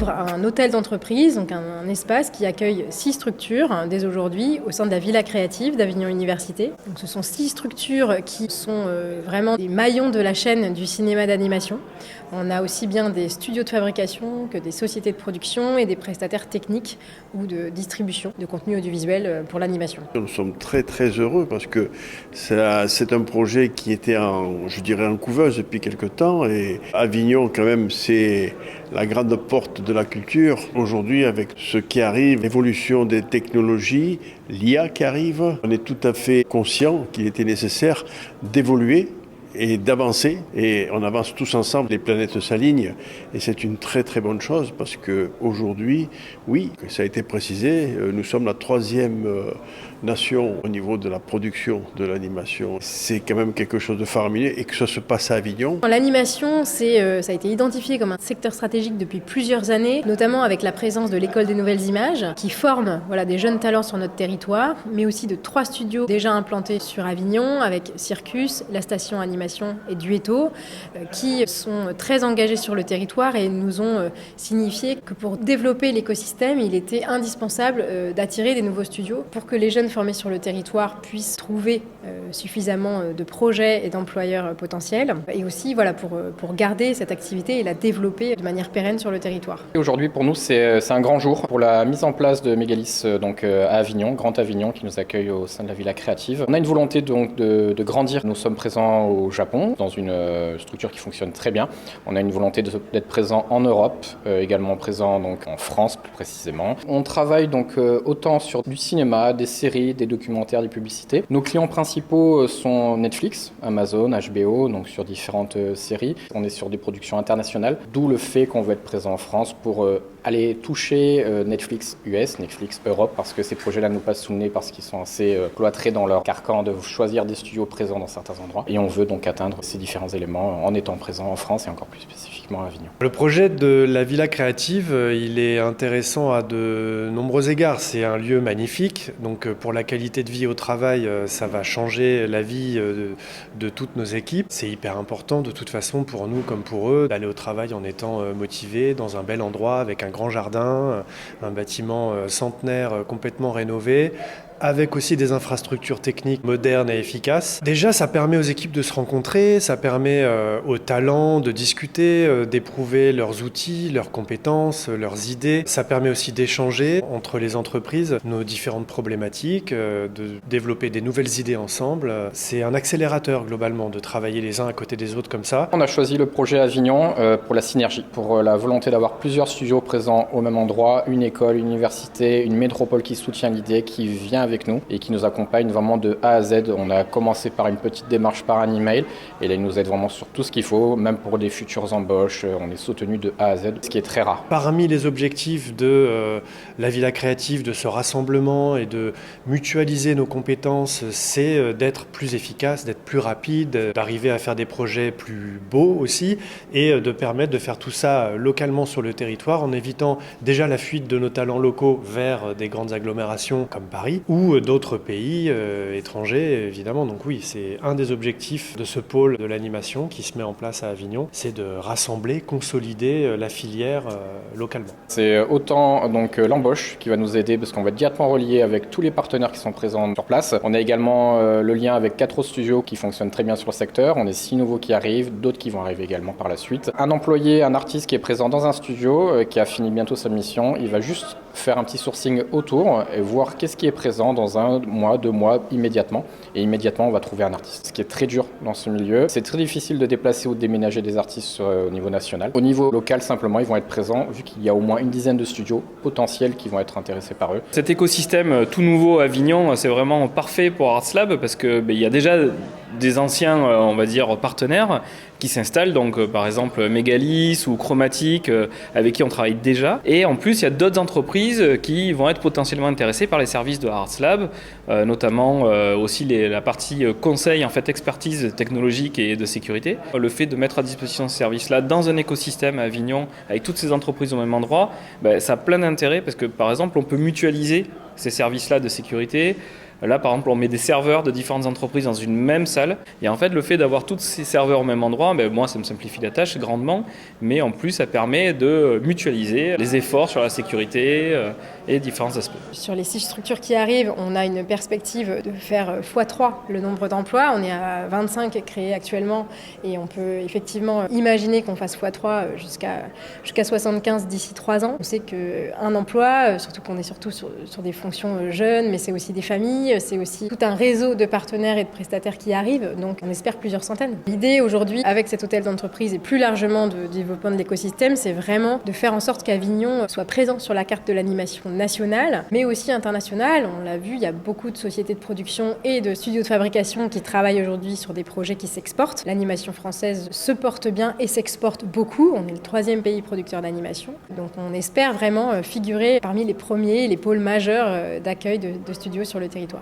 ouvre un hôtel d'entreprise, donc un espace qui accueille 6 structures dès aujourd'hui au sein de la Villa Créative d'Avignon Université. Donc, ce sont 6 structures qui sont vraiment des maillons de la chaîne du cinéma d'animation. On a aussi bien des studios de fabrication que des sociétés de production et des prestataires techniques ou de distribution de contenu audiovisuel pour l'animation. Nous sommes très très heureux parce que c'est un projet qui était en couveuse depuis quelque temps, et Avignon quand même c'est la grande porte de la culture. Aujourd'hui, avec ce qui arrive, l'évolution des technologies, l'IA qui arrive, on est tout à fait conscient qu'il était nécessaire d'évoluer et d'avancer, et on avance tous ensemble, les planètes s'alignent, et c'est une très très bonne chose parce qu'aujourd'hui, oui, ça a été précisé, nous sommes la 3e nation au niveau de la production de l'animation. C'est quand même quelque chose de faramineux, et que ça se passe à Avignon. L'animation, ça a été identifié comme un secteur stratégique depuis plusieurs années, notamment avec la présence de l'École des Nouvelles Images, qui forme des jeunes talents sur notre territoire, mais aussi de 3 studios déjà implantés sur Avignon, avec Circus, la station Animation et Duetto, qui sont très engagés sur le territoire et nous ont signifié que pour développer l'écosystème, il était indispensable d'attirer des nouveaux studios pour que les jeunes formés sur le territoire puissent trouver suffisamment de projets et d'employeurs potentiels, et aussi pour garder cette activité et la développer de manière pérenne sur le territoire. Aujourd'hui, pour nous, c'est un grand jour pour la mise en place de Mégalis à Avignon, Grand Avignon, qui nous accueille au sein de la Villa Créative. On a une volonté donc de grandir. Nous sommes présents au Japon, dans une structure qui fonctionne très bien. On a une volonté d'être présent en Europe, également présent donc en France plus précisément. On travaille donc autant sur du cinéma, des séries, des documentaires, des publicités. Nos clients principaux sont Netflix, Amazon, HBO, donc sur différentes séries. On est sur des productions internationales, d'où le fait qu'on veut être présent en France pour aller toucher Netflix US, Netflix Europe, parce que ces projets-là nous passent sous le nez parce qu'ils sont assez cloîtrés dans leur carcan de choisir des studios présents dans certains endroits. Et on veut donc atteindre ces différents éléments en étant présent en France et encore plus spécifiquement à Avignon. Le projet de la Villa Créative, il est intéressant à de nombreux égards. C'est un lieu magnifique, donc pour la qualité de vie au travail, ça va changer la vie de toutes nos équipes. C'est hyper important de toute façon pour nous comme pour eux d'aller au travail en étant motivés dans un bel endroit avec un grand jardin, un bâtiment centenaire complètement rénové, avec aussi des infrastructures techniques modernes et efficaces. Déjà, ça permet aux équipes de se rencontrer, ça permet aux talents de discuter, d'éprouver leurs outils, leurs compétences, leurs idées. Ça permet aussi d'échanger entre les entreprises nos différentes problématiques, de développer des nouvelles idées ensemble. C'est un accélérateur globalement de travailler les uns à côté des autres comme ça. On a choisi le projet Avignon pour la synergie, pour la volonté d'avoir plusieurs studios présents au même endroit, une école, une université, une métropole qui soutient l'idée, qui vient avec nous et qui nous accompagne vraiment de A à Z. On a commencé par une petite démarche par un email et là il nous aide vraiment sur tout ce qu'il faut, même pour des futures embauches, on est soutenu de A à Z, ce qui est très rare. Parmi les objectifs de la Villa Créative, de ce rassemblement et de mutualiser nos compétences, c'est d'être plus efficace, d'être plus rapide, d'arriver à faire des projets plus beaux aussi et de permettre de faire tout ça localement sur le territoire en évitant déjà la fuite de nos talents locaux vers des grandes agglomérations comme Paris ou d'autres pays étrangers évidemment. Donc oui, c'est un des objectifs de ce pôle de l'animation qui se met en place à Avignon, c'est de rassembler, consolider la filière localement. C'est autant donc l'embauche qui va nous aider parce qu'on va être directement relié avec tous les partenaires qui sont présents sur place. On a également le lien avec 4 autres studios qui fonctionnent très bien sur le secteur. On est 6 nouveaux qui arrivent, d'autres qui vont arriver également par la suite. Un employé, un artiste qui est présent dans un studio, qui a fini bientôt sa mission, il va juste faire un petit sourcing autour et voir qu'est-ce qui est présent dans 1 mois, 2 mois, immédiatement. Et immédiatement, on va trouver un artiste. Ce qui est très dur dans ce milieu. C'est très difficile de déplacer ou de déménager des artistes au niveau national. Au niveau local, simplement, ils vont être présents vu qu'il y a au moins une dizaine de studios potentiels qui vont être intéressés par eux. Cet écosystème tout nouveau à Avignon, c'est vraiment parfait pour ArtsLab parce que il y a déjà des anciens, on va dire, partenaires qui s'installent, donc par exemple Mégalis ou Chromatique, avec qui on travaille déjà. Et en plus, il y a d'autres entreprises qui vont être potentiellement intéressées par les services de ArtsLab, notamment aussi la partie conseil, en fait, expertise technologique et de sécurité. Le fait de mettre à disposition ce service-là dans un écosystème à Avignon, avec toutes ces entreprises au même endroit, ça a plein d'intérêt parce que, par exemple, on peut mutualiser ces services-là de sécurité. Là, par exemple, on met des serveurs de différentes entreprises dans une même salle. Et en fait, le fait d'avoir tous ces serveurs au même endroit, moi, ça me simplifie la tâche grandement. Mais en plus, ça permet de mutualiser les efforts sur la sécurité et différents aspects. Sur les 6 structures qui arrivent, on a une perspective de faire x3 le nombre d'emplois. On est à 25 créés actuellement et on peut effectivement imaginer qu'on fasse x3 jusqu'à 75 d'ici 3 ans. On sait qu'un emploi, surtout qu'on est surtout sur des fonctions jeunes, mais c'est aussi des familles, c'est aussi tout un réseau de partenaires et de prestataires qui arrivent, donc on espère plusieurs centaines. L'idée aujourd'hui, avec cet hôtel d'entreprise et plus largement de développement de l'écosystème, c'est vraiment de faire en sorte qu'Avignon soit présent sur la carte de l'animation nationale, mais aussi internationale. On l'a vu, il y a beaucoup de sociétés de production et de studios de fabrication qui travaillent aujourd'hui sur des projets qui s'exportent. L'animation française se porte bien et s'exporte beaucoup. On est le 3e pays producteur d'animation. Donc on espère vraiment figurer parmi les premiers, les pôles majeurs d'accueil de studios sur le territoire.